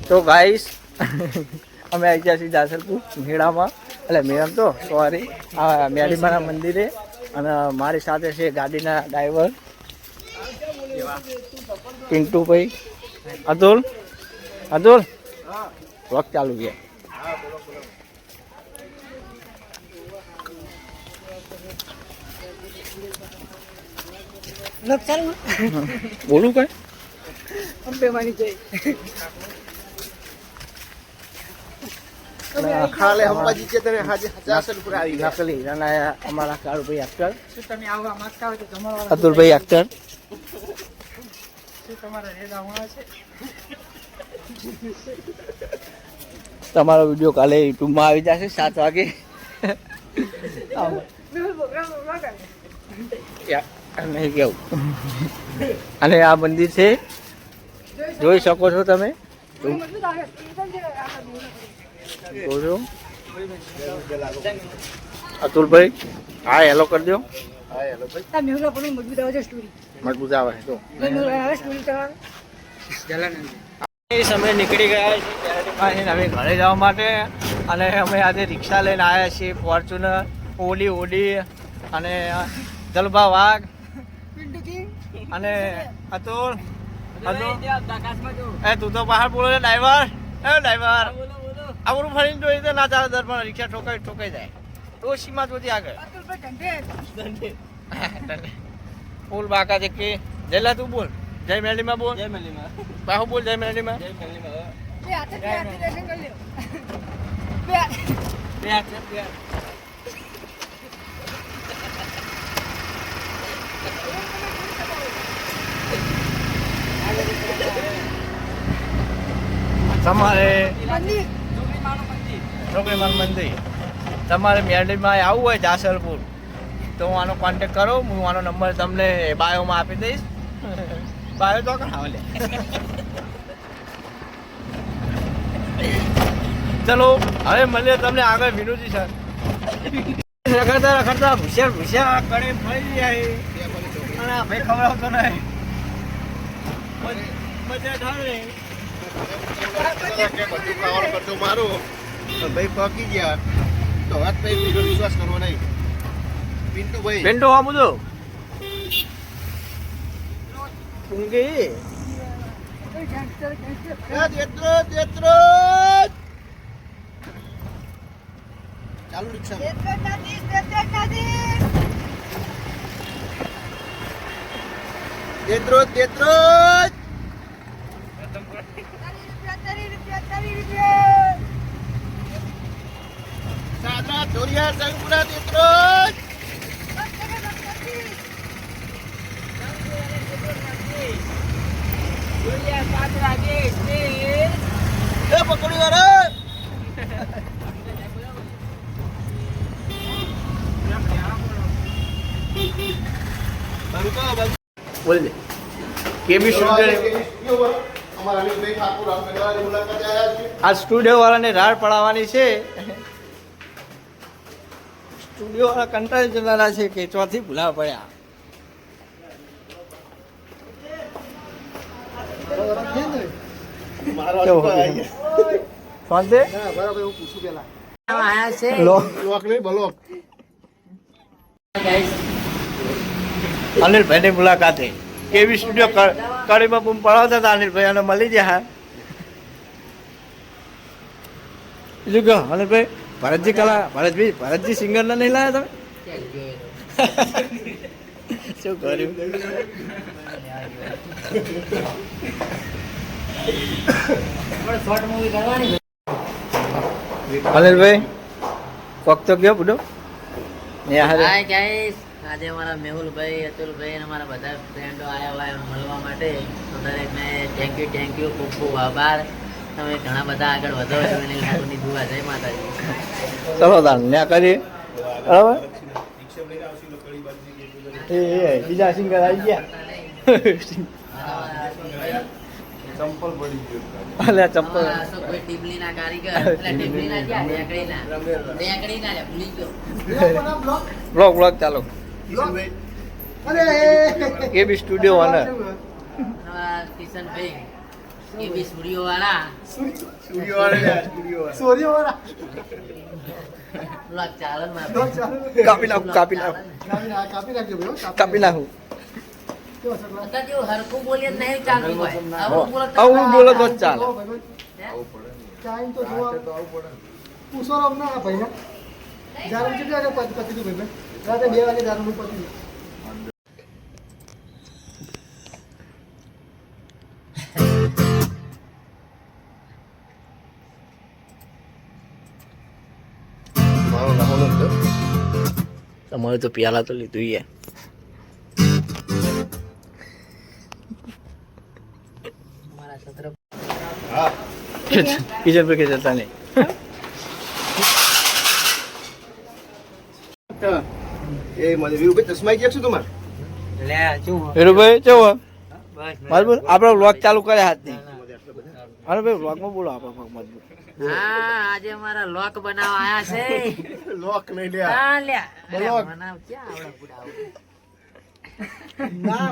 તો ગાઈસ અમે આવી ગયા છીએ જાસલપુર મેળામાં, એટલે મેળામાં તો સોરી આ મેડીમાના મંદિરે, અને મારી સાથે છે ગાડીના ડ્રાઈવર પિન્ટુભાઈ. અતુલ વ્લોગ ચાલુ છે. બોલું કઈ અંબેમાની જય ખાલે અંબાજી છે તને હાજે જાસલપુર આવી નકલી અને અમારા કાળુભાઈ અખ્તર, શું તમે આવવા માંગતા હોય તો તમારો અતુલભાઈ અખ્તર. શું તમારા રેડા હોવા છે? તમારો વિડીયો કાલે યુટ્યુબમાં આવી જશે 7 વાગે. નહીં કેવું. અને આ મંદિર છે, જોઈ શકો છો તમે. જોજો અતુલભાઈ, હા હેલો કરી દો. મજબૂત આવે તો સમય નીકળી ગયા છે હવે ઘરે જવા માટે, અને અમે આજે રિક્ષા લઈને આવ્યા છીએ ફોર્ચ્યુનર, ઓડી અને જલભા વાઘ અને અતુલ. એ તું તો બહાર બોલો છે ડ્રાઈવર. ડ્રાઈવર આવડું ફરીને જોઈએ તો ના ચાલે, દર પણ રિક્ષા ઠોકાઈ જાય. ડોશીમાં જોતી આગળ ફૂલ બાકા છે કે જયલા તું બોલ, જય મેલીમાં બોલ, જય મેલીમાં બાહુ બોલ, જય મેલીમાં. તમારે છોકરીમાનું મંદિર, તમારે મેરડીમાં આવવું હોય જાસલપુર તો હું આનો કોન્ટેક કરો. હું આનો નંબર તમને બાયોમાં આપી દઈશ. બાયો તો કરાવો લે. ચલો હવે મળીએ તમને આગળ. વિનુજી સર રખડતા ભૂસ્યા કડે ફરી જાય, અને ભાઈ ખવડાવતો નહીં મજા ઠારે બધું ખાવાનું કરતો મારું ભાઈ પકી ગયા તો વાત ભાઈ વિશ્વાસ કરવો નહીં. પિન્ટુ હા બધું ઊંઘી ચાલુ રિક્ષા દેત્રોજ સાદા ચોરિયા સંગપુરા દેત્રોજ પકડી વાળા બોલ દે. કેબી સ્ટુડિયો આ સ્ટુડિયો વાળાને રાડ પડાવવાની છે. સ્ટુડિયો વાળા કંટાળી જનારા છે કે ચોથી ભૂલા પડ્યા. અનિલભાઈ ની મુલાકાતે કેવી સ્ટુડિયો કડીમાં બૂમ પડાવતા હતા. અનિલભાઈ અને મળી ગયા. બીજું કહો અનિલભાઈ, ભરતજી સિંગર ને નહીં લાયા તમે? શું કર્યું? અનિલભાઈ કોક તો ગયો બુડો. આજે અમારા મેહુલભાઈ, અતુલભાઈ અને અમારા બધા ફ્રેન્ડો આવ્યા હોય મળવા માટે, તો દરેકને થેન્ક યુ ખૂબ ખૂબ આભાર. તમે ઘણા બધા આગળ વધો છો એની લાગુની દુઆ. જય માતાજી. ચલો તાર ન્યા કરીએ બરાબર. બીજા સિંગર આવી ગયા. ચંપલ પડી ગયું. અલે ચંપલ કોઈ ટીમલીના કારીગર, એટલે ટીમલીના ક્યાં નેકડીના લે ભૂલી ગયો. બ્લોગ ચાલો. કેબી સ્ટુડિયો વાળા કિશનભાઈ એ બી સ્ટુડિયો વાળા સ્ટુડિયો વાળા લે, સ્ટુડિયો વાળા. સોરીવાળા. લોક ચાલે ને તો મારે. ચાલો. કાપી નાખું કાપી નાખું કાપી નાખજો ભાઈ, હો, કાપી નાખું કેવો સગલો? અત્યારે જેવું હરખું બોલીએ તો નહીં ચાલતું ભાઈ. આવું બોલો તો આવું બોલો તો જ ચાલે જો ભાઈ, ચાઈન તો જોવા. પૂછો અમને આ ભાઈને. દારૂ કેટલા વાગે પતી હતું ભાઈ? રાતે 2 વાગે દારૂ પતી હતું. મારો નાનો હતો. તમારે તો પ્યાલા તો લીધું યાર અમારા સત્ર હા. કિચન પર કે જતા નહીં એ મને વીરભાઈ ચશ્મા ગયા છે તમારે? લે શું વીરુભાઈ કેવો બસ મજબૂત આપણો વ્લોગ ચાલુ કરે હાથથી અરે ભાઈ વ્લોગમાં બોલો આપણો વ્લોગ મજબૂત હા આજે અમારા લોક બનાવવા આયા છે લોક નહીં લ્યા. હા લ્યા લોક. બનાવ ક્યાં આવડે બુડાવ ના